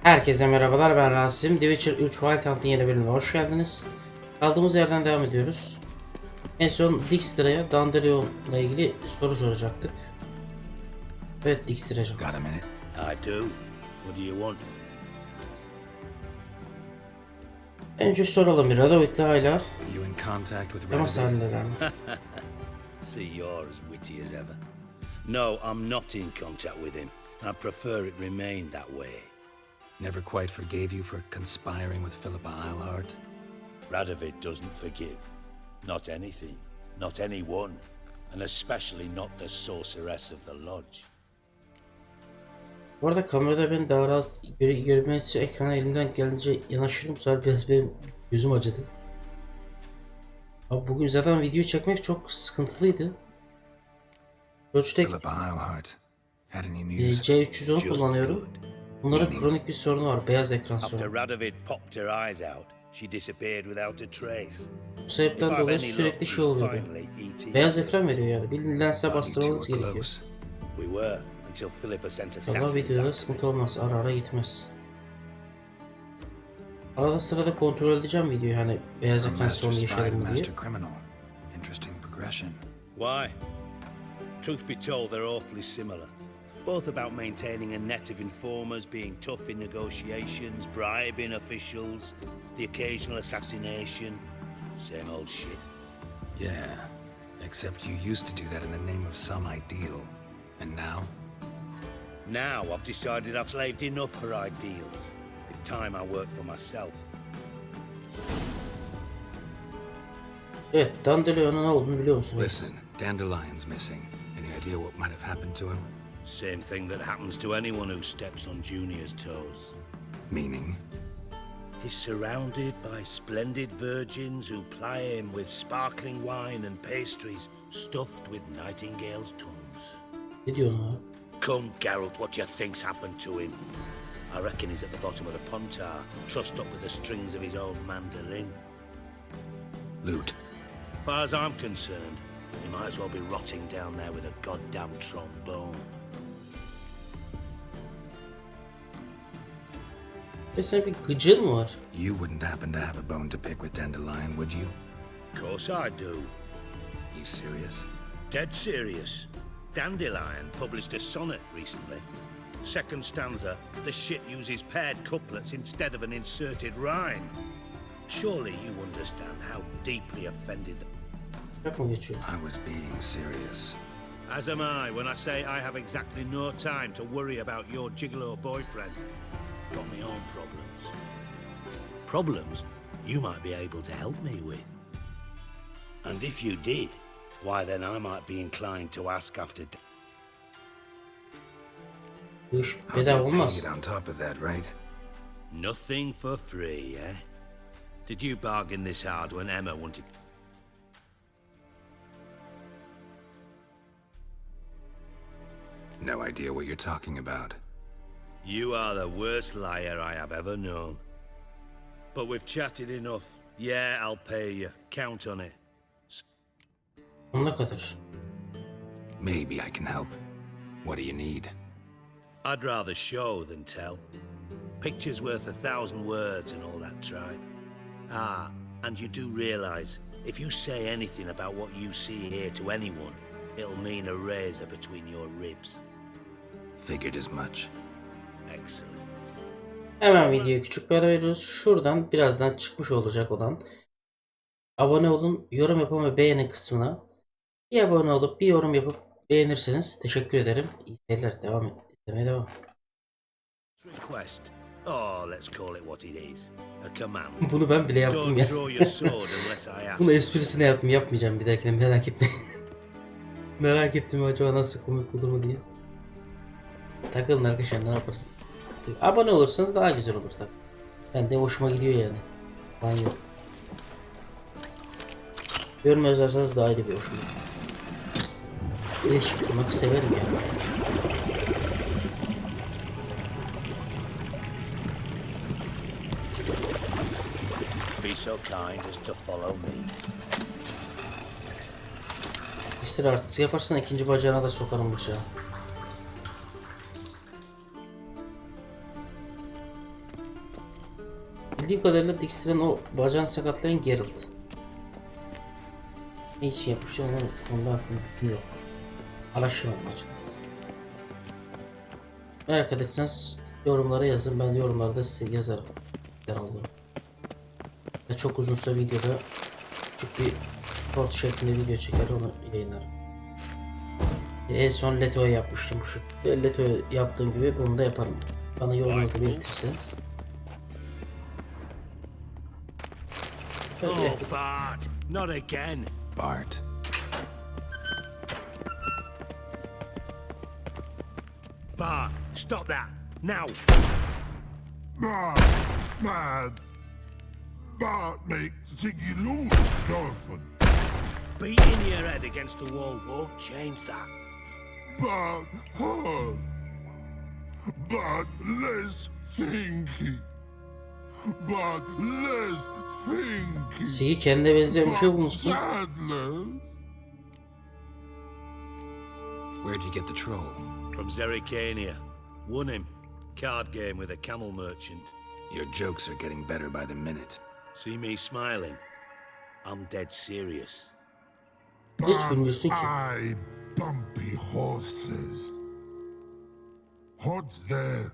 Herkese merhabalar, ben Rasim. Witcher 3 Wild Hunt'ın yeni bölümüne hoş geldiniz. Kaldığımız yerden devam ediyoruz. En son Dijkstra'ya Dandelion'la ilgili soru soracaktık. Evet Dijkstra'cığım. Got a minute? I do. What do you want? Önce soralım bir Radovid'le hala You in contact with temas Radovid? halindeler mi? See, you're as witty as ever. No, I'm not in contact with him. I prefer it remain that way. Never quite forgave you for conspiring with Philippa Eilhart? Radovid doesn't forgive. Not anything. Not anyone. And especially not the sorceress of the lodge. Bu arada kamerada ben daha rahat görmesi ekrana elimden gelince yanaşıyorum. Bu sefer biraz benim gözüm acıdı. Abi bugün zaten video çekmek çok sıkıntılıydı. Logitech Philippa Eilhart had any news? C310 kullanıyorum. Bunların kronik bir sorunu var. Beyaz ekran After sorunu. Radovid popped her eyes out, she disappeared without a trace. Bu sebepten dolayı sürekli şey oluyordu. Beyaz ekran veriyor yani. Bildiğin lense bastırmanız gerekiyor. We were until Philippa sent Allah assassins videoda after me. sıkıntı olmaz. Ara ara gitmez. Arada sırada kontrol edeceğim videoyu hani beyaz A ekran master sorunu spy yaşadım to mı diye. master criminal. Interesting progression. Why? Truth be told, they're awfully similar. Both about maintaining a net of informers, being tough in negotiations, bribing officials, the occasional assassination. Same old shit. Yeah, except you used to do that in the name of some ideal. And now? Now I've decided I've slaved enough for ideals. It's time I worked for myself. Evet, Dandelion'un ne olduğunu biliyor musunuz? Listen, Dandelion's missing. Any idea what might have happened to him? Same thing that happens to anyone who steps on Junior's toes. Meaning? He's surrounded by splendid virgins who ply him with sparkling wine and pastries stuffed with nightingales' tongues. Ne diyorsun abi? Come, Geralt, what do you think's happened to him? I reckon he's at the bottom of the pontar, trussed up with the strings of his own mandolin. Loot. As far as I'm concerned, he might as well be rotting down there with a goddamn trombone. Ve senin bir gıcın mı var? You wouldn't happen to have a bone to pick with Dandelion, would you? Of course I do. You serious? Dead serious. Dandelion published a sonnet recently. Second stanza, the shit uses paired couplets instead of an inserted rhyme. Surely you understand how deeply offended. Bırak mı geçiyor? I was being serious. As am I when I say I have exactly no time to worry about your gigolo boyfriend. Got my own problems. Problems you might be able to help me with. And if you did, why then I might be inclined to ask after... Bu iş I'll bedava get olmaz. paid on top of that, right? Nothing for free, eh? Did you bargain this hard when Emma wanted... No idea what you're talking about. You are the worst liar I have ever known. But we've chatted enough. Yeah, I'll pay you. Count on it. Sonuna kadar. Maybe I can help. What do you need? I'd rather show than tell. Pictures worth 1,000 words and all that tribe. Ah, and you do realize, if you say anything about what you see here to anyone, it'll mean a razor between your ribs. Figured as much. Excellent. Hemen videoya küçük bir ara veriyoruz. Şuradan birazdan çıkmış olacak olan abone olun, yorum yapın ve beğenin kısmına bir abone olup bir yorum yapıp beğenirseniz teşekkür ederim. İyi seyirler. Devam et. İzlemeye devam. Request. Oh, let's call it what it is. A command. Bunu ben bile yaptım Don't ya. draw your sword unless I ask. Bunu esprisine yaptım. Yapmayacağım bir dahakine, merak etme. Merak ettim acaba nasıl komik olur mu diye. Takılın arkadaşlar, ne yaparsın. Abone olursanız daha güzel olur tabii. Ben de hoşuma gidiyor yani. Ben yok. Yorum yazarsanız daha iyi bir hoşuma. İletişim kurmak severim yani. Be so kind as to follow me. İşte artık yaparsan ikinci bacağına da sokarım bıçağı. Bildiğim kadarıyla Dijkstra'nın o bacağını sakatlayan Geralt. Ne için yapmış ondan aklımda yok. Araştırmadım açık. Merak ederseniz yorumlara yazın. Ben yorumlarda size yazarım. Ne olduğunu. Ve çok uzun süre videoda küçük bir short şeklinde video çeker onu yayınlarım. En son Leto'ya yapmıştım şu. Leto'ya yaptığım gibi bunu da yaparım. Bana yorumlarda belirtirseniz. Oh, Bart, not again. Bart. Bart, stop that, now. Bart, man. Bart makes Siggy lose, Jonathan. Beating your head against the wall won't change that. Bart hurt. Bart less thinky. Bart less thinky. Sigi kendine benzeyen bir şey bulmuşsun. Sadness. Where'd you get the troll? From Zerrikania. Won him. Card game with a camel merchant. Your jokes are getting better by the minute. See me smiling? I'm dead serious. Hiç bilmiyorsun ki. I bumpy horses. Hot there.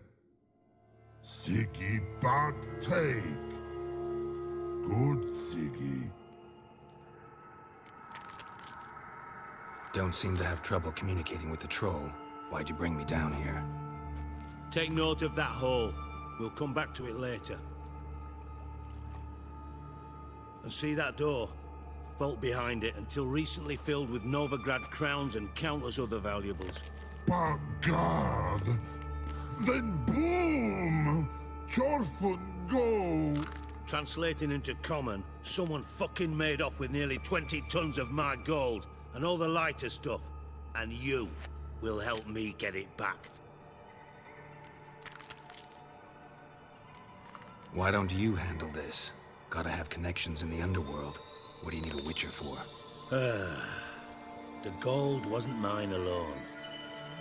Siggy Bart take. Good Siggy. Don't seem to have trouble communicating with the troll. Why'd you bring me down here? Take note of that hole. We'll come back to it later. And see that door? Vault behind it, until recently filled with Novigrad crowns and countless other valuables. By God! Then boom! Chorfun go! Translating into common, someone fucking made off with nearly 20 tons of my gold and all the lighter stuff. And you will help me get it back. Why don't you handle this? Gotta have connections in the underworld. What do you need a witcher for? The gold wasn't mine alone.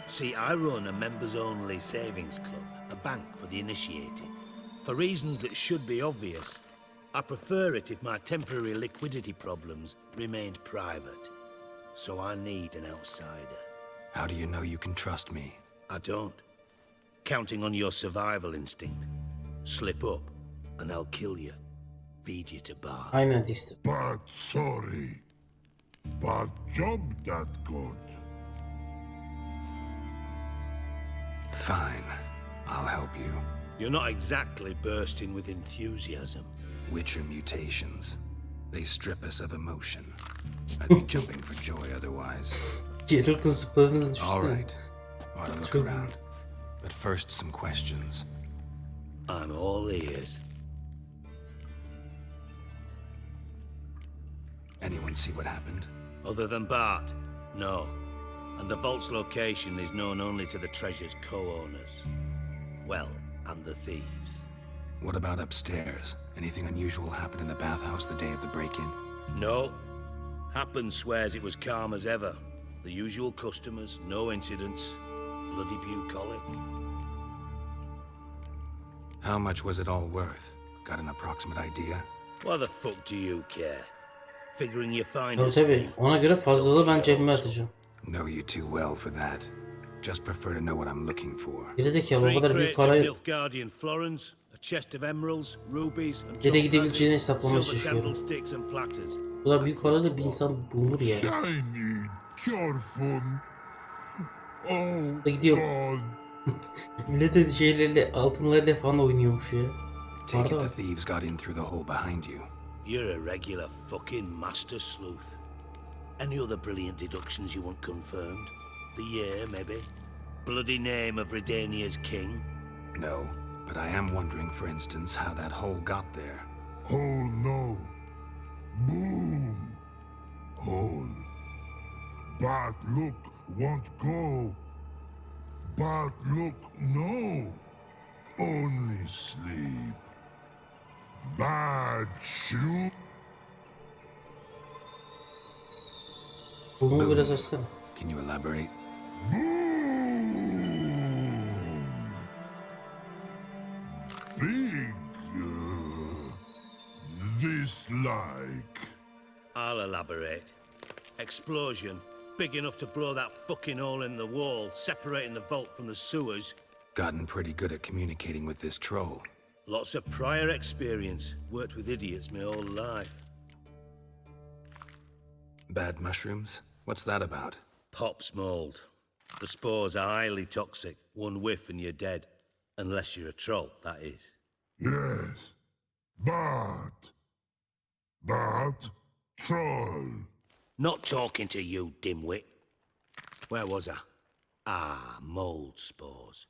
See, I run a members-only savings club, a bank for the initiated. For reasons that should be obvious, I prefer it if my temporary liquidity problems remained private. So I need an outsider. How do you know you can trust me? I don't. Counting on your survival instinct. Slip up, and I'll kill you. Feed you to Bart. Aynen Dijkstra. But sorry. But job that good. Fine. I'll help you. You're not exactly bursting with enthusiasm. Witcher mutations. They strip us of emotion. I'd be jumping for joy otherwise. Geralt'ın zıpladığınızı düşünsene. Alright. Ought to look around. But first, some questions. I'm all ears. Anyone see what happened? Other than Bart? No. And the vault's location is known only to the treasure's co-owners. Well, and the thieves. What about upstairs? Anything unusual happen in the bathhouse the day of the break-in? No. Happen swears it was calm as ever. The usual customers, no incidents. Bloody bucolic. How much was it all worth? Got an approximate idea? Why the fuck do you care? Figuring you find Tabii us. tabii. Ona göre fazlalığı ben cebime atacağım. Know you too well for that. Just prefer to know what I'm looking for. Gerizekalı o Three kadar büyük crates of parayı Nilfgaardian florins, a chest of emeralds, rubies, and nereye gidebileceğini topazes, hesaplamaya silver çalışıyorum. candlesticks and platters. Bu kadar büyük parayla bir insan bulunur yani. Shiny Chorfun. Oh, Gidiyorum. God. Milletin şeylerle, altınlarıyla falan oynuyormuş ya. Take it Pardon. the thieves got in through the hole behind you. You're a regular fucking master sleuth. Any other brilliant deductions you want confirmed? The year, maybe? Bloody name of Redania's king? No, but I am wondering, for instance, how that hole got there. Hole no. Boom. Hole. But look won't go. But look no. Only sleep. Bad shoe. Bunu biraz açsana. Can you elaborate? Boom. Big. like? I'll elaborate. Explosion, big enough to blow that fucking hole in the wall, separating the vault from the sewers. Gotten pretty good at communicating with this troll. Lots of prior experience. Worked with idiots my whole life. Bad mushrooms? What's that about? Pops mold. The spores are highly toxic. One whiff and you're dead. Unless you're a troll, that is. Yes, but troll. Not talking to you, dimwit. Where was I? Ah, mold spores.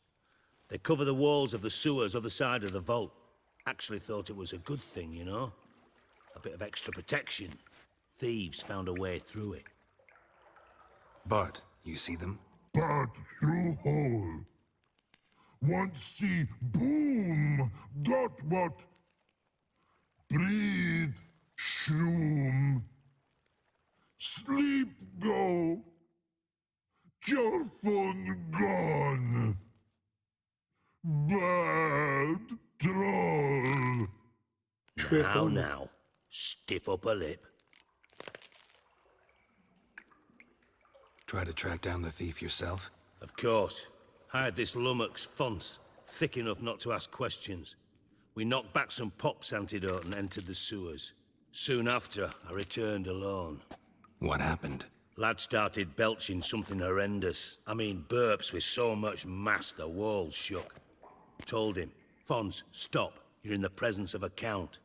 They cover the walls of the sewers other side of the vault. Actually thought it was a good thing, you know? A bit of extra protection. Thieves found a way through it. Bart, you see them? But through hole. Want see boom, got what? Breathe, shroom. Sleep go. Your phone gone. Bad troll. Now, stiff upper lip. Try to track down the thief yourself? Of course. Hired this lummox Fonce, thick enough not to ask questions. We knocked back some Pop's antidote and entered the sewers. Soon after, I returned alone. What happened? Lad started belching something horrendous. I mean, burps with so much mass the walls shook. Told him, Fonce, stop. You're in the presence of a count.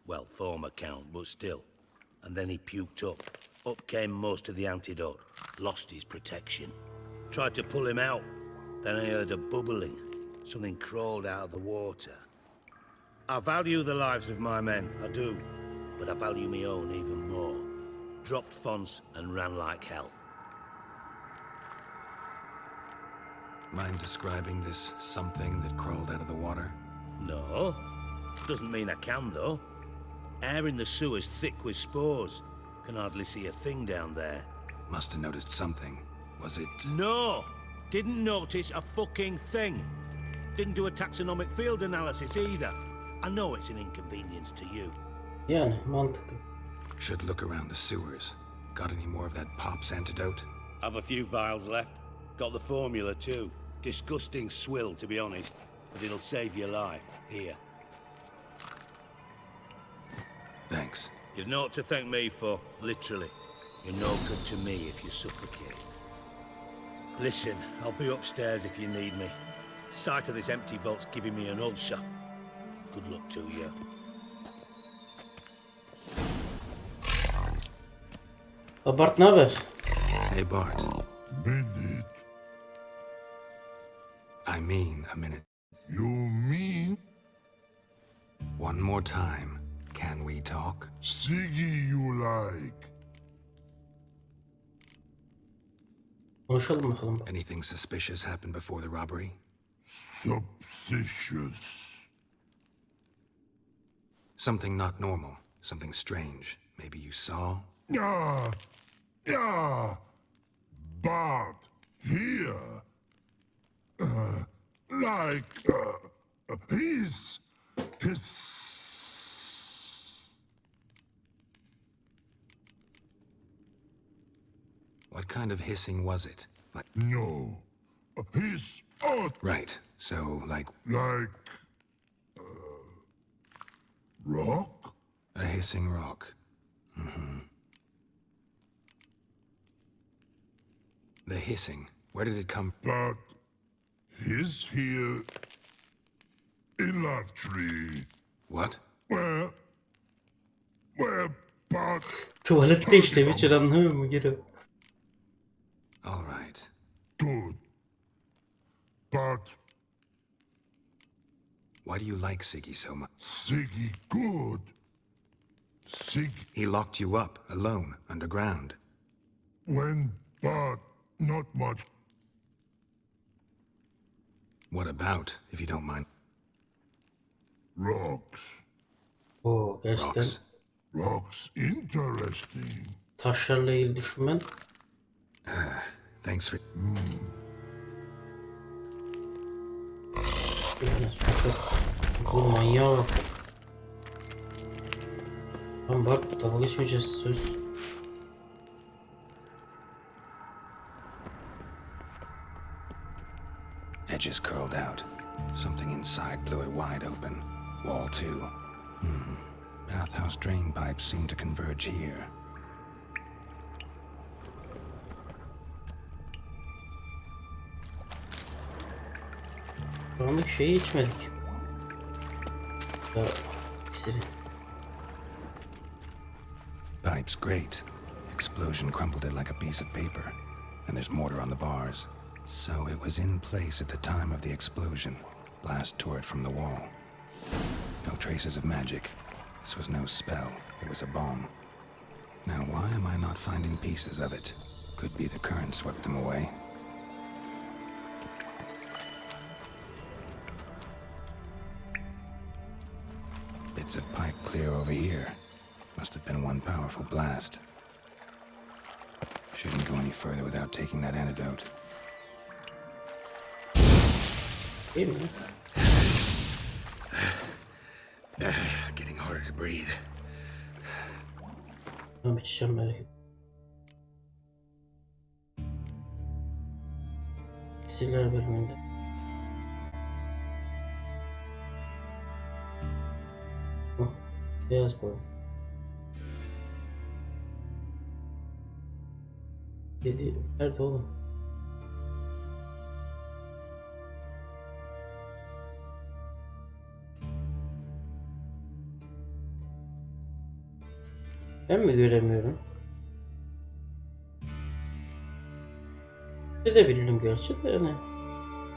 Well, former count, but still. And then he puked up. Up came most of the antidote. Lost his protection. Tried to pull him out. Then I heard a bubbling. Something crawled out of the water. I value the lives of my men, I do. But I value my own even more. Dropped Fonce and ran like hell. Mind describing this something that crawled out of the water? No. Doesn't mean I can, though. Air in the sewer's thick with spores. Can hardly see a thing down there. Must have noticed something. Was it... No! Didn't notice a fucking thing. Didn't do a taxonomic field analysis either. I know it's an inconvenience to you. Yani mantıklı. Should look around the sewers. Got any more of that Pop's antidote? Have a few vials left. Got the formula too. Disgusting swill, to be honest. But it'll save your life. Here. Thanks. You've naught to thank me for, literally. You're no good to me if you suffocate. Listen, I'll be upstairs if you need me. Sight of this empty vault's giving me an ulcer. Good luck to you. Bart ne haber? Hey, Bart. Minute. I mean a minute. You mean One more time. Can we talk? Siggy you like? Konuşalım bakalım. Anything suspicious happened before the robbery? Suspicious. Something not normal. Something strange. Maybe you saw? Yeah, but here, his. What kind of hissing was it? Like, No, his out right. So, like rock. a hissing rock. Mm-hmm. The hissing. Where did it come from? But he's here in Love Tree. What? Where, but Tuvalette işte Witcher anlamıyor mu geri? All right. good. But Why do you like Siggy so much? Siggy good. Siggy He locked you up, alone, underground. when, but not much. What about, if you don't mind? Rocks. Oo gerçekten Rocks. Rocks interesting. taşlarla ilgili düşünmen. Thanks for... Bu manyağa bak. Tamam Bart, dalga geçmeyeceğiz söz. Edges curled out. Something inside blew it wide open. Wall too. Bathhouse drain pipes seem to converge here. Şu anlık şeyi içmedik. Ya iksiri. Pipes great. Explosion crumpled it like a piece of paper. And there's mortar on the bars. So it was in place at the time of the explosion. Blast tore it from the wall. No traces of magic. This was no spell. It was a bomb. Now why am I not finding pieces of it? Could be the current swept them away. Bits of pipe clear over here. Must have been one powerful blast. Shouldn't go any further without taking that antidote. Değil mi? Getting harder to breathe. Tamam içeceğim merak etme. İksirler bölümünde. Hah, beyaz bal. Dedi, nerede oğlum? Ben mi göremiyorum? Ne de bildim gerçi de yani.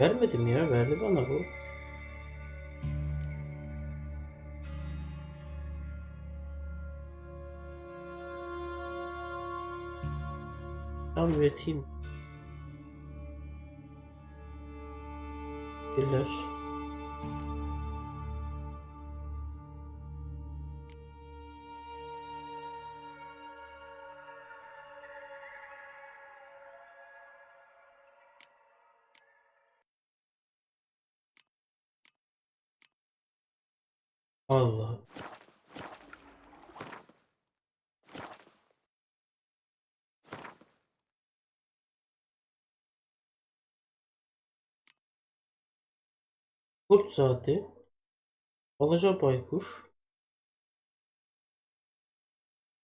Vermedim ya, verdi bana bu. Tam üreteyim. Biriler. Allah. Kurt saati. Alaca baykuş.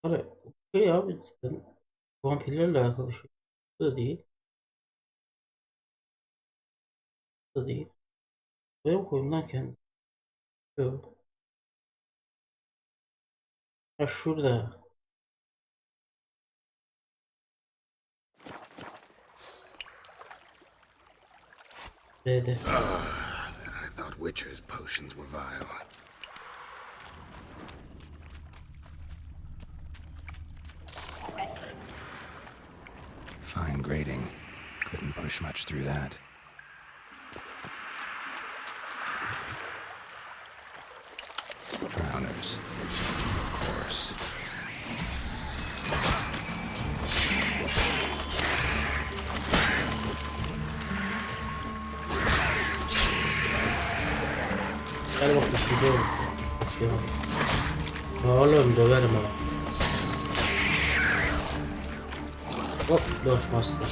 Hani şey abi cidden vampirlerle alakalı şey. Bu da değil. Bu da değil. Buraya mı koydum lan kendim? Yok. Ha şurada. R'de. I thought Witcher's potions were vile. Fine grating. Couldn't push much through that. Drowners. Of course. Gel bakayım gidiyorum. Uçuyorum. Oğlum döverim ha. Hop Dodge Master.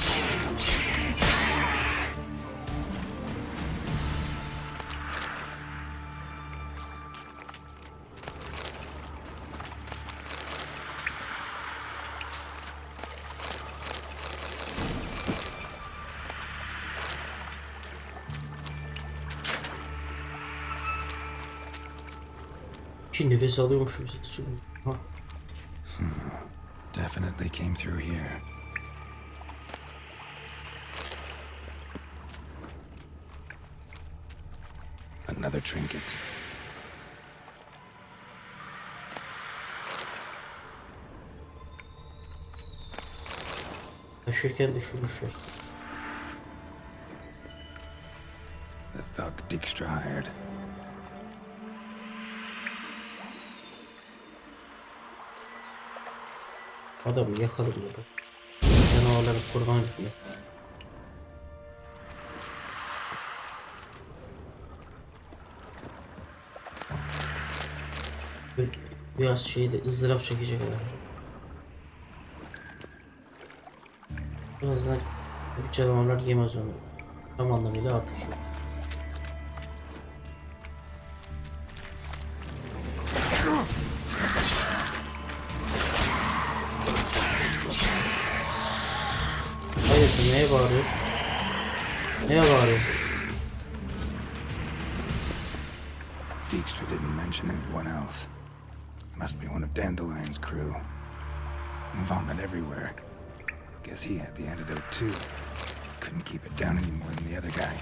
Ki nefes alıyormuşum için. Ha. Definitely came through here. Another trinket. Taşırken düşürmüşler. The thug Dijkstra hired. Adamı yakalım da bak. Canavarların kurban gitmesin. Biraz şeyde ızdırap çekecek adam. Birazdan bu canavarlar yemez onu. Tam anlamıyla artık şu. Hayır, neye bağırıyor? Neye bağırıyor? Dijkstra didn't mention anyone else. Must be one of Dandelion's crew. Vomit everywhere. Guess he had the antidote too. Couldn't keep it down any more than the other guy.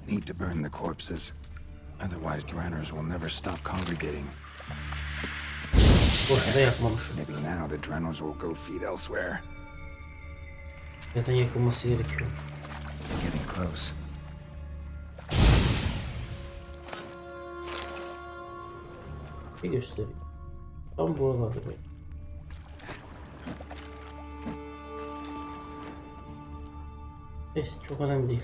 Need to burn the corpses. Otherwise drowners will never stop congregating. Boşuna yakmamış. Maybe now the drowners will go feed elsewhere. Zaten yakılması gerekiyor. Getting close. Bir göstereyim. Tam buralarda böyle. Neyse, çok önemli değil.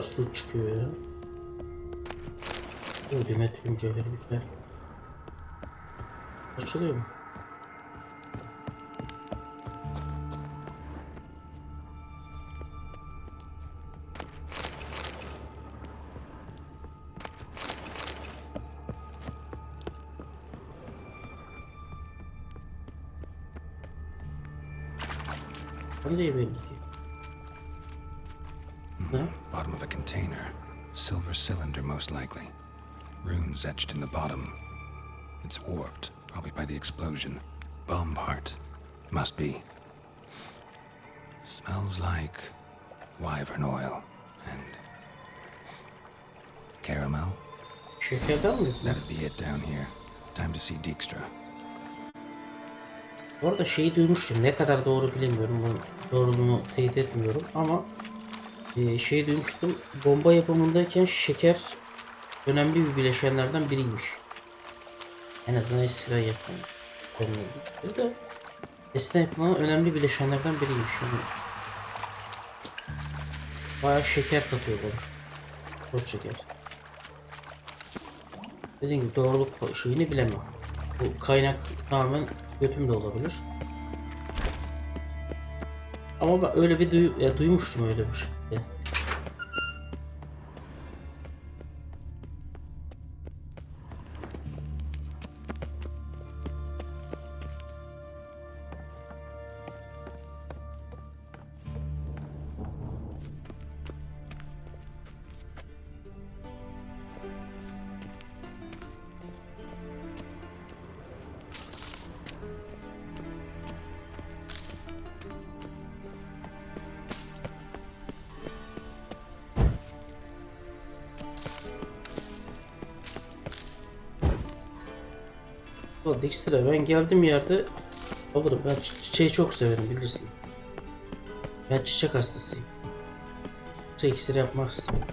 Su çıkıyor ya. Ödemetrim cevheri güzel. Açılıyor mu? Öyle değil belli ki. Ne? Bottom of a container. Silver cylinder most likely. Runes etched in the bottom. It's warped, probably by the explosion. Bomb part. Must be. Smells like wyvern oil and caramel. Şekerden mi? That'd be it down here. Time to see Dijkstra. Bu arada şeyi duymuştum. Ne kadar doğru bilemiyorum. Bunun doğruluğunu teyit etmiyorum ama şey duymuştum. Bomba yapımındayken şeker önemli bir bileşenlerden biriymiş. En azından silah yapımı konuldu. Da eskiden yapılan önemli bileşenlerden biriymiş. Yani bayağı şeker katıyor bu. Toz şeker. Dediğim gibi doğruluk şeyini bilemem. Bu kaynak tamamen götüm de olabilir. Ama ben öyle bir duymuştum öyle bir şey. Dijkstra, ben geldiğim yerde alırım. Ben çiçeği çok severim, bilirsin. Ben çiçek hastasıyım. Çiçek iksiri yapmak istiyorum.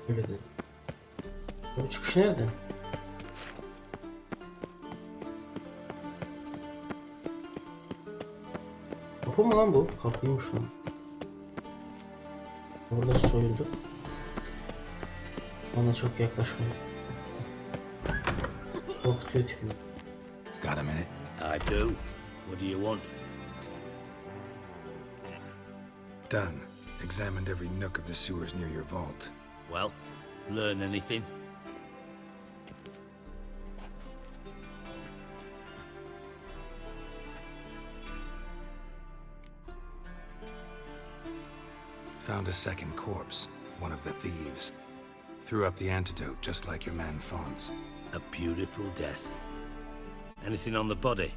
Öyle dedim. Bu çıkış nerede? Kapı mı lan bu? Kapıymış lan. Orada soyulduk. Bana çok yaklaşmayın. Korkutuyor tipini. Got a minute? I do. What do you want? Done. Examined every nook of the sewers near your vault. Well, learn anything? Found a second corpse, one of the thieves. Threw up the antidote just like your man Fonz. A beautiful death. Anything on the body?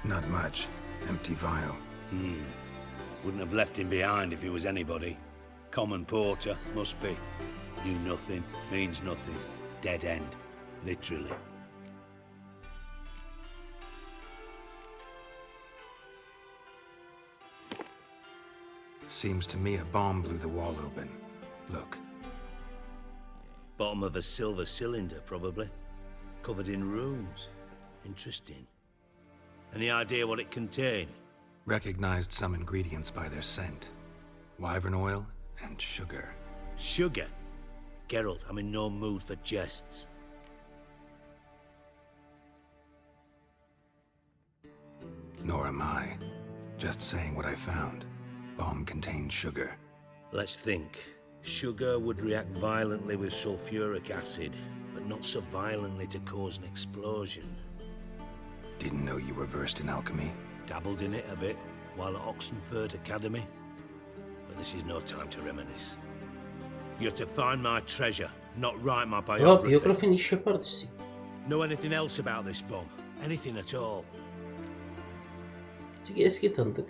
Not much. Empty vial. Wouldn't have left him behind if he was anybody. Common porter, must be. Knew nothing, means nothing. Dead end, literally. Seems to me a bomb blew the wall open. Look. Bottom of a silver cylinder, probably. Covered in runes. Interesting. Any idea what it contained? Recognized some ingredients by their scent. Wyvern oil and sugar. Sugar? Geralt, I'm in no mood for jests. Nor am I. Just saying what I found. Bomb contained sugar. Let's think. Sugar would react violently with sulfuric acid, but not so violently to cause an explosion. Didn't know you were versed in alchemy. Dabbled in it a bit while at Oxenford Academy. But this is no time to reminisce. You're to find my treasure, not write my Ya biography. biyografin iş yapardı. Know anything else about this bomb? Anything at all? Eski tanıdık.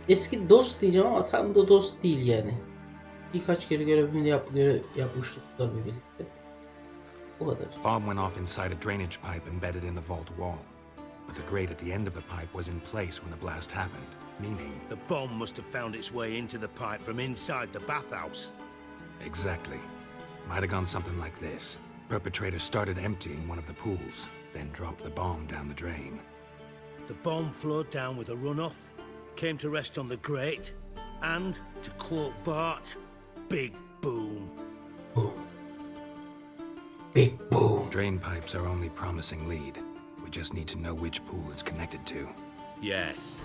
Eski dost diyeceğim ama tam da dost değil yani. Birkaç kere görevimde yapmıştık tabii birlikte. O kadar. Bomb went off inside a drainage pipe embedded in the vault wall. But the grate at the end of the pipe was in place when the blast happened, meaning... The bomb must have found its way into the pipe from inside the bathhouse. Exactly. Might have gone something like this. Perpetrator started emptying one of the pools, then dropped the bomb down the drain. The bomb flowed down with a runoff, came to rest on the grate, and, to quote Bart, big boom. Boom. Big boom. Drain pipes are only promising lead. We just need to know which pool it's connected to. Yes.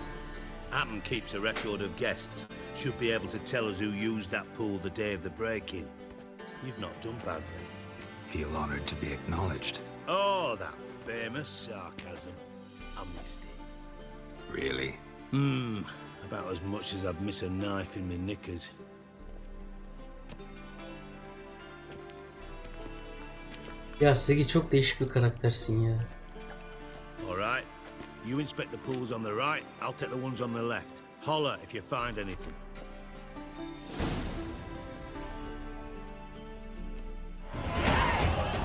Appen keeps a record of guests. Should be able to tell us who used that pool the day of the break-in. You've not done badly. Feel honored to be acknowledged. Oh, that famous sarcasm. I missed it. Really? About as much as I'd miss a knife in my knickers. Ya Sigi çok değişik bir karaktersin ya. All right. You inspect the pools on the right, I'll take the ones on the left. Holler if you find anything.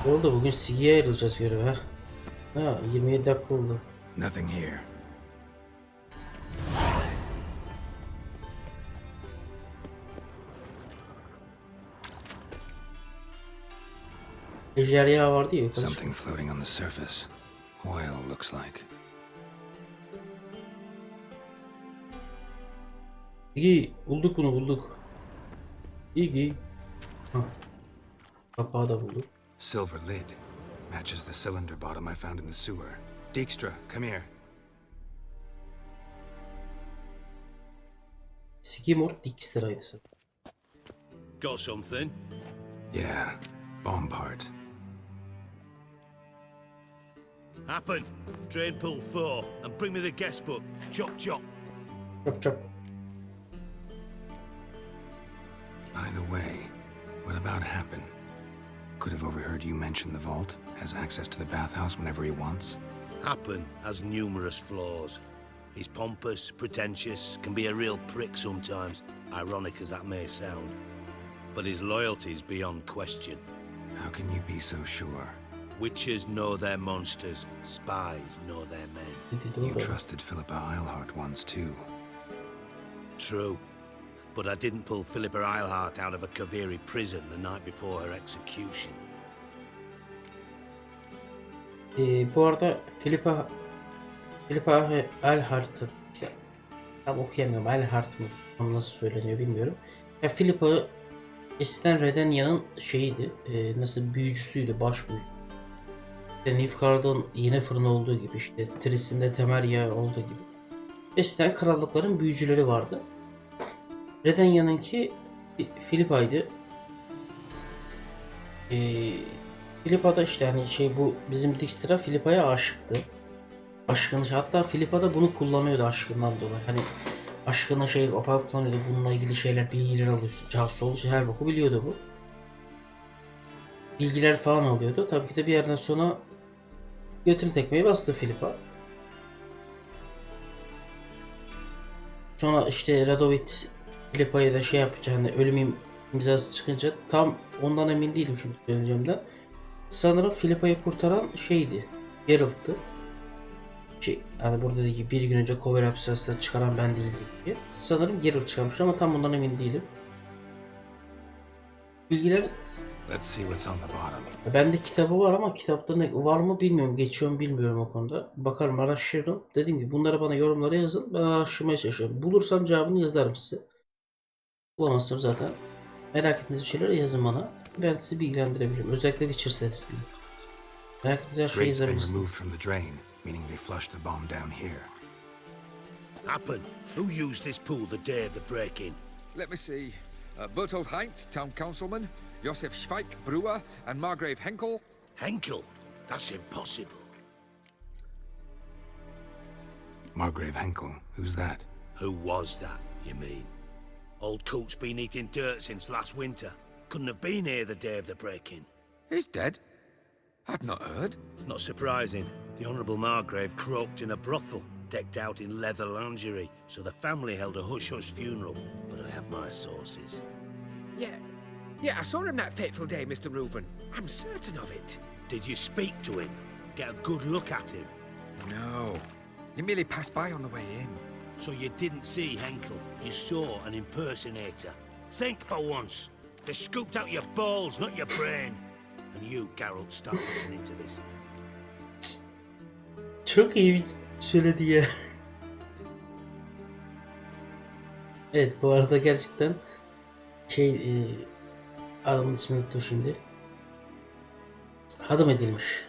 Ne oldu, bugün Sigi'ye ayrılacağız göreve ha. Ha 27 dakika oldu. Nothing here. Ejderha vardı ya yukarı Something çıkmış. floating on the surface. Oil looks like. Sigi bulduk bunu bulduk. Sigi. Ha. Kapağı da bulduk. Silver lid. Matches the cylinder bottom I found in the sewer. Dijkstra, come here. Sigismund Dijkstra'ydı sanırım. Got something? Yeah, bomb part. Happen. Drain pool 4 and bring me the guest book. Chop chop. Çap çap. By the way, what about Happen? Could have overheard you mention the vault. Has access to the bathhouse whenever he wants. Happen has numerous flaws. He's pompous, pretentious, can be a real prick sometimes, ironic as that may sound. But his loyalty's beyond question. How can you be so sure? Witches know their monsters, spies know their men. Dedi You doğru. trusted Philippa Eilhart once too. True. But I didn't pull Philippa Eilhart out of a Kaviri prison the night before her execution. Bu arada Philippa Eilhart'ı tam okuyamıyorum. Eilhart mı? Tam nasıl söyleniyor bilmiyorum. Ya Philippa eskiden Redenia'nın şeyiydi. Nasıl büyücüsüydü, baş büyücüsü. İşte Nilfgaard'ın yine fırını olduğu gibi, işte Tris'inde Temeria olduğu gibi. Eskiden krallıkların büyücüleri vardı. Redenia'nınki Philippa'ydı. Philippa da işte hani şey, bu bizim Dijkstra Philippa'ya aşıktı. Aşkını, hatta Philippa da bunu kullanıyordu aşkından dolayı. Hani aşkına şey yapar kullanıyordu. Bununla ilgili şeyler, bilgiler alıyorsun. Casus olduğu için her boku biliyordu bu. Bilgiler falan alıyordu. Tabii ki de bir yerden sonra götünü tekmeyi bastı Philippa. Sonra işte Radovit Philippa'ya da şey yapınca, hani ölüm imzası çıkınca, tam ondan emin değilim şimdi söyleyeceğimden. Sanırım Philippa'yı kurtaran şeydi, Geralt'tı. Hani burada dediği gibi bir gün önce cover hapishanesinden çıkaran ben değildim diye. Sanırım geri çıkarmış ama tam bundan emin değilim. Bilgiler Let's see what's on the bottom. bende kitabı var ama kitapta ne var mı bilmiyorum. Geçiyor mu bilmiyorum o konuda. Bakarım, araştırırım. Dediğim gibi bunları bana yorumlara yazın. Ben araştırmaya çalışıyorum. Bulursam cevabını yazarım size. Bulamazsam zaten merak ettiğiniz bir şeyler yazın bana. Ben sizi bilgilendirebilirim. Özellikle Witcher serisinde. Merak ettiğiniz her şeyi Grate's been removed yazabilirsiniz. from the drain, meaning they flushed the bomb down here. Happen. Who used this pool the day of the break-in? Let me see. Bertold Heinz, town councilman, Josef Schweik, brewer, and Margrave Henkel. Henkel? That's impossible. Margrave Henkel, who's that? Who was that, you mean? Old Coot's been eating dirt since last winter. Couldn't have been here the day of the break-in. He's dead? I'd not heard. Not surprising. The Honourable Margrave croaked in a brothel, decked out in leather lingerie, so the family held a hush-hush funeral. But I have my sources. Yeah, I saw him that fateful day, Mr. Reuben. I'm certain of it. Did you speak to him? Get a good look at him? No, he merely passed by on the way in. So you didn't see Henkel, you saw an impersonator. Think for once. They scooped out your balls, not your brain. And you, Geralt, start looking into this. Çok iyi söyledi ya. Evet, bu arada gerçekten adamın ismini unuttum şimdi. Hadım edilmiş.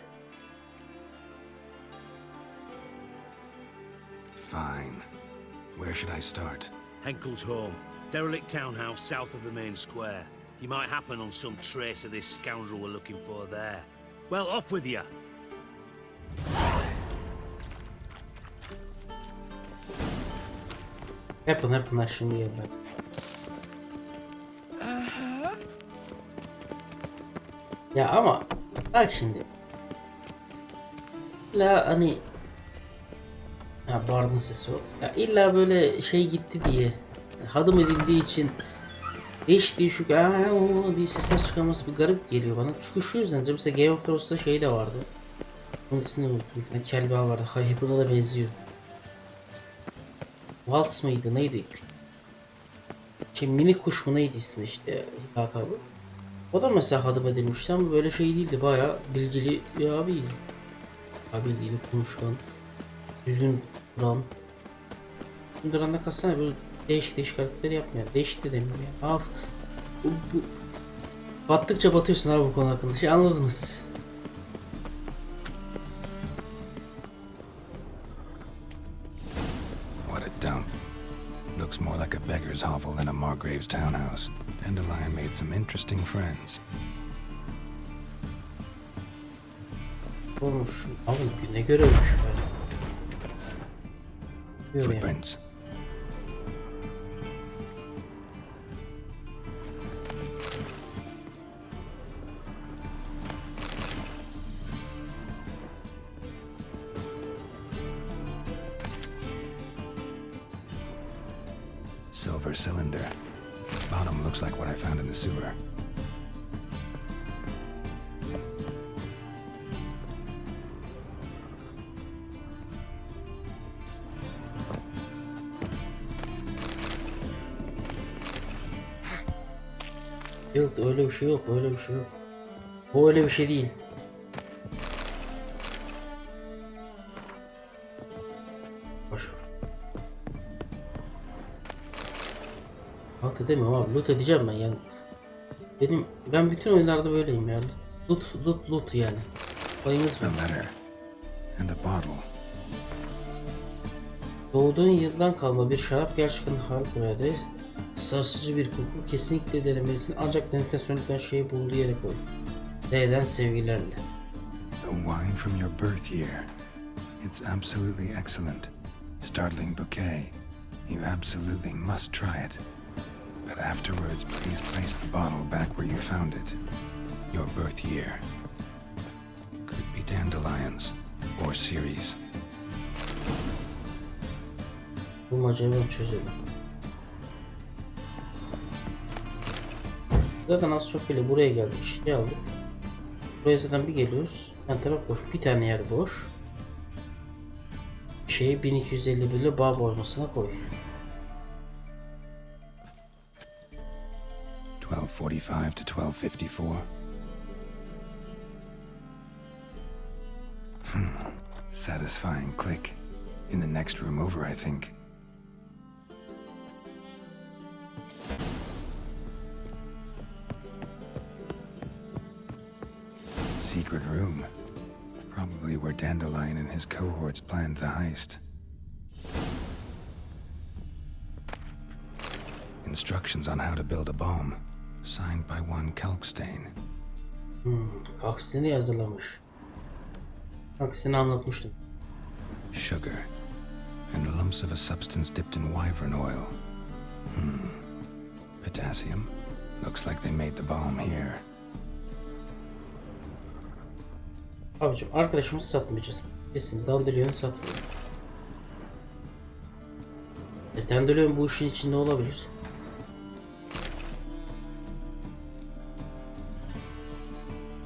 Fine. Where should I start? Henkel's home. Derelict townhouse south of the main square. You might happen on some trace of this scoundrel we're looking for there. Well, off with you. Yapın şimdi yapın. Ya ama bak şimdi. İlla hani Bard'ın sesi o. Ya illa böyle şey gitti diye, hadım edildiği için değişik diye ses çıkarması bir garip geliyor bana. Çünkü şu yüzden mesela Game of Thrones'ta şey de vardı. Onun ismini unuttum. Bir kelba vardı. Hay buna da benziyor. Waltz mıydı neydi? Mini kuş mu neydi ismi işte lakabı. O da mesela hadım edilmişti ama böyle şey değildi. Bayağı bilgili bir abiydi. Bilgili, konuşkan, düzgün duran. Duran'da kalsana böyle değişik hareketler yapmıyor. Değişik de demiyorum ya. Abi, bu battıkça batıyorsun abi bu konu hakkında. Anladınız siz. What a dump. Looks more like a beggar's hovel than a Margrave's townhouse. Dandelion made some interesting friends. Olmuş. Abi ne göre ölmüş böyle. Görüyor yani. Footprints. Silver cylinder. Bottom looks like what I found in the sewer. Yok öyle bir şey yok, öyle bir şey yok. Bu öyle bir şey değil. Boş ver. Loot edemiyorum abi, loot edeceğim ben yani. Ben bütün oyunlarda böyleyim ya. Loot yani. Oyunuz A var. letter. And a bottle. Doğduğun yıldan kalma bir şarap gerçekten harikulade. Sarsıcı bir koku, kesinlikle denemelisin ancak denekten söndükten şeyi bulduğu yere koy. D'den sevgilerle. The wine from your birth year. It's absolutely excellent. Startling bouquet. You absolutely must try it. But afterwards, please place the bottle back where you found it. Your birth year. Could be dandelions or Ceres. Bulmacayı ben çözelim. Zaten az çok bile buraya geldik, şey aldık. Buraya zaten bir geliyoruz. Yan taraf boş, bir tane yer boş. şeyi 1251'li bağ boymasına koy. 1245 to 1254. Satisfying click. In the next room over, I think. Secret room. Probably where Dandelion and his cohorts planned the heist. Instructions on how to build a bomb. Signed by one Kalkstein. Aksini hazırlamış. Aksini anlatmıştım. Sugar. And lumps of a substance dipped in wyvern oil. Potassium. Looks like they made the bomb here. Abicim arkadaşımızı satmayacağız. Kesin Dandelion'u satmıyor. Dandelion bu işin içinde olabilir.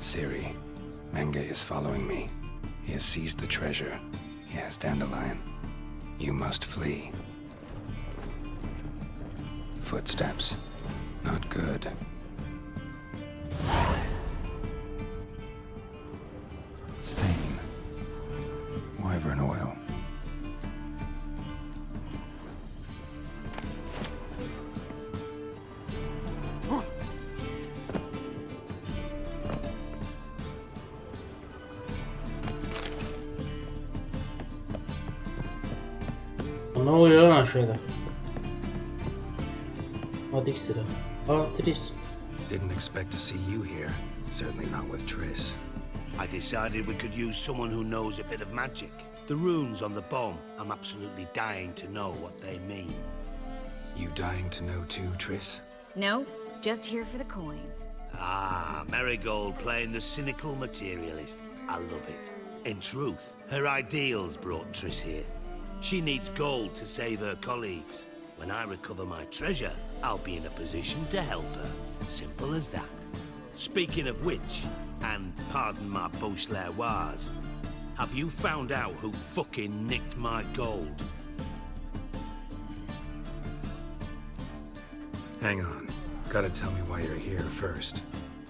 Siri, Menge is following me. He has seized the treasure. He has Dandelion. You must flee. Footsteps. Not good. Stain. Wyvern oil. Ne oluyor lan aşağıda? Dijkstra. Tris. Didn't expect to see you here. Certainly not with Triss. I decided we could use someone who knows a bit of magic. The runes on the bomb, I'm absolutely dying to know what they mean. You dying to know too, Triss? No, just here for the coin. Ah, Marigold playing the cynical materialist. I love it. In truth, her ideals brought Triss here. She needs gold to save her colleagues. When I recover my treasure, I'll be in a position to help her. Simple as that. Speaking of which, and pardon my Beauclervois, have you found out who fucking nicked my gold? Hang on. Gotta tell me why you're here first.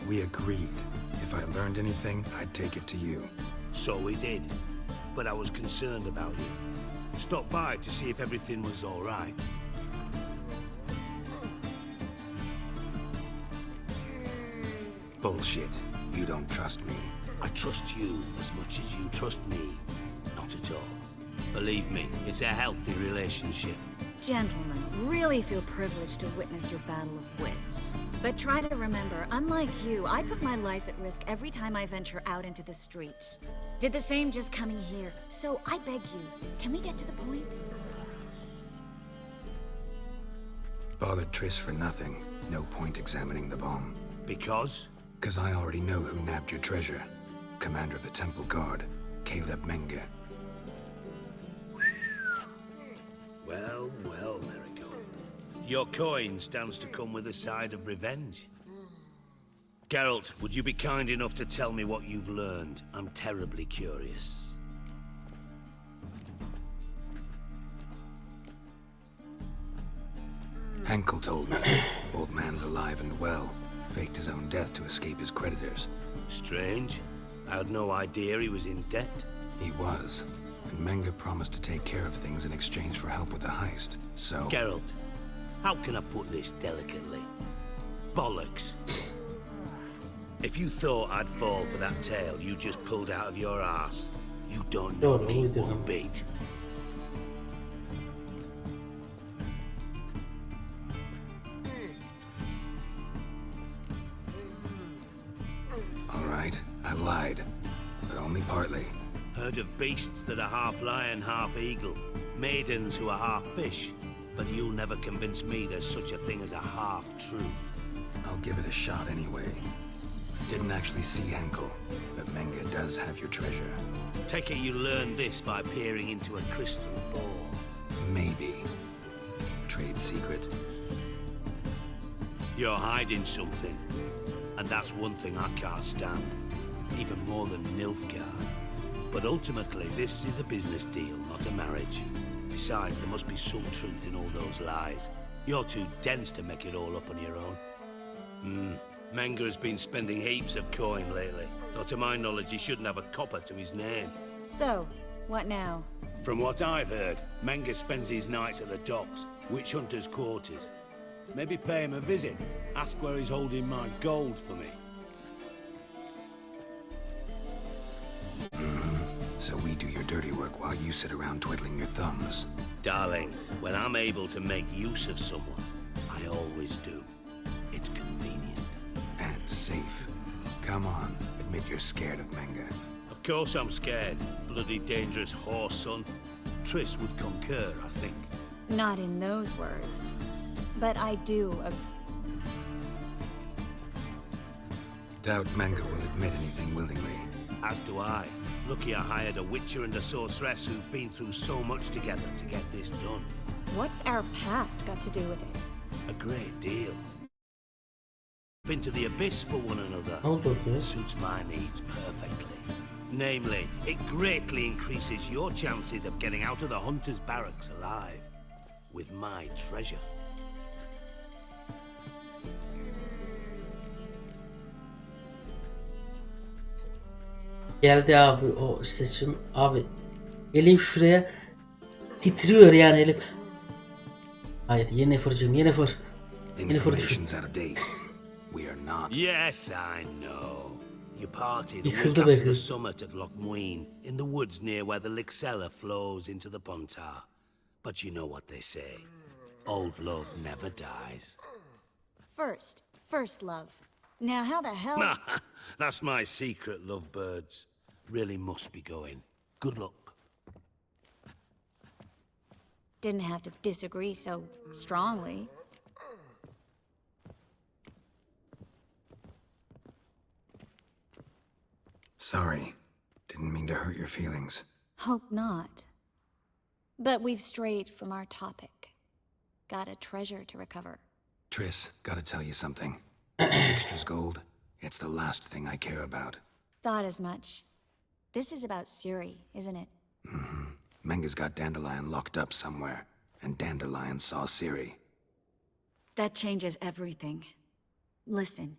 We agreed. If I learned anything, I'd take it to you. So we did, but I was concerned about you. Stopped by to see if everything was all right. Bullshit. You don't trust me. I trust you as much as you trust me. Not at all. Believe me, it's a healthy relationship. Gentlemen, really feel privileged to witness your battle of wits. But try to remember, unlike you, I put my life at risk every time I venture out into the streets. Did the same just coming here. So I beg you, can we get to the point? Bothered Triss for nothing. No point examining the bomb. Because? 'Cause I already know who nabbed your treasure. Commander of the Temple Guard, Caleb Menge. Well, well, Marigold. Your coin stands to come with a side of revenge. Geralt, would you be kind enough to tell me what you've learned? I'm terribly curious. Henkel told me. Old man's alive and well. Faked his own death to escape his creditors. Strange. I had no idea he was in debt. He was. And Menge promised to take care of things in exchange for help with the heist. So... Geralt, how can I put this delicately? Bollocks. If you thought I'd fall for that tale you just pulled out of your arse, you don't know me one bit. All right, I lied. But only partly. Heard of beasts that are half lion, half eagle. Maidens who are half fish. But you'll never convince me there's such a thing as a half-truth. I'll give it a shot anyway. Didn't actually see Henkel, but Menge does have your treasure. Take it you learned this by peering into a crystal ball. Maybe. Trade secret. You're hiding something. And that's one thing I can't stand. Even more than Nilfgaard. But ultimately, this is a business deal, not a marriage. Besides, there must be some truth in all those lies. You're too dense to make it all up on your own. Menga has been spending heaps of coin lately, though to my knowledge he shouldn't have a copper to his name. So, what now? From what I've heard, Menga spends his nights at the docks, witch hunters' quarters. Maybe pay him a visit, ask where he's holding my gold for me. So we do your dirty work while you sit around twiddling your thumbs. Darling, when I'm able to make use of someone, I always do. It's convenient. And safe. Come on, admit you're scared of Menga. Of course I'm scared. Bloody dangerous horse, son. Triss would concur, I think. Not in those words. But I do Doubt Menga will admit anything willingly. As do I. Lucky I hired a witcher and a sorceress who've been through so much together to get this done. What's our past got to do with it? A great deal. Into the abyss for one another. Oldu kız. Suits my needs perfectly. Namely, it greatly increases your chances of getting out of the hunter's barracks alive. With my treasure. Geldi abi o seçim. Abi elim şuraya titriyor yani elim. Hayır Yennefer'cığım Yennefer. Yennefer düşün. Information's out of date. We are not. Yes, I know. You partied a Yıkıldı week be after the kız. summit at Loch Muin, in the woods near where the Lixella flows into the Pontar. But you know what they say. Old love never dies. First love. Now how the hell... That's my secret, lovebirds. Really must be going. Good luck. Didn't have to disagree so strongly. Sorry. Didn't mean to hurt your feelings. Hope not. But we've strayed from our topic. Got a treasure to recover. Triss, gotta tell you something. Dijkstra's gold, it's the last thing I care about. Thought as much. This is about Siri, isn't it? Menga's got Dandelion locked up somewhere, and Dandelion saw Ciri. That changes everything. Listen,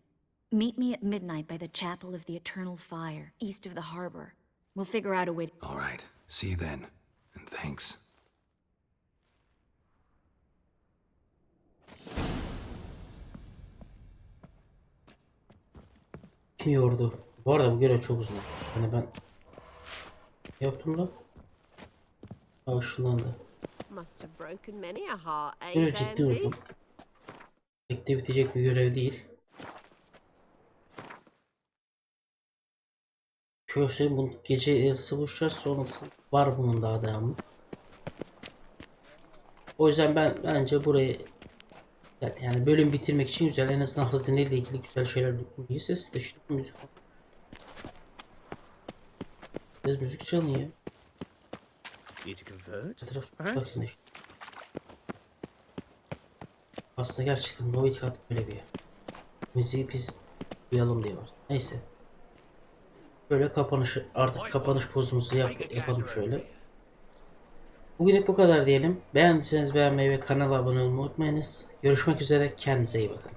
meet me at midnight by the Chapel of the Eternal Fire, east of the harbor. We'll figure out a way to... All right, see you then, and thanks. Yordu. Bu arada bu görev çok uzun. Hani ben yaptım da. Hoşlandı. Must have broken many a heart, eh, Görev ciddi Dandy? uzun. Bekle bitecek bir görev değil. Şöyle söyleyeyim, bunun gece yarısı buluşacağız, sonrası var bunun daha devamı. O yüzden bence burayı yani bölüm bitirmek için güzel, en azından hazineyle ilgili güzel şeyler duyuyor. Ses de işte müzik. Biraz müzik çalıyor. You to convert? Etraf Perhaps? baksana işte. Aslında gerçekten Novikat böyle bir yer. Müziği biz duyalım diye var. Neyse. Böyle artık kapanış pozumuzu yapalım şöyle. Bugünlük bu kadar diyelim. Beğendiyseniz beğenmeyi ve kanala abone olmayı unutmayınız. Görüşmek üzere. Kendinize iyi bakın.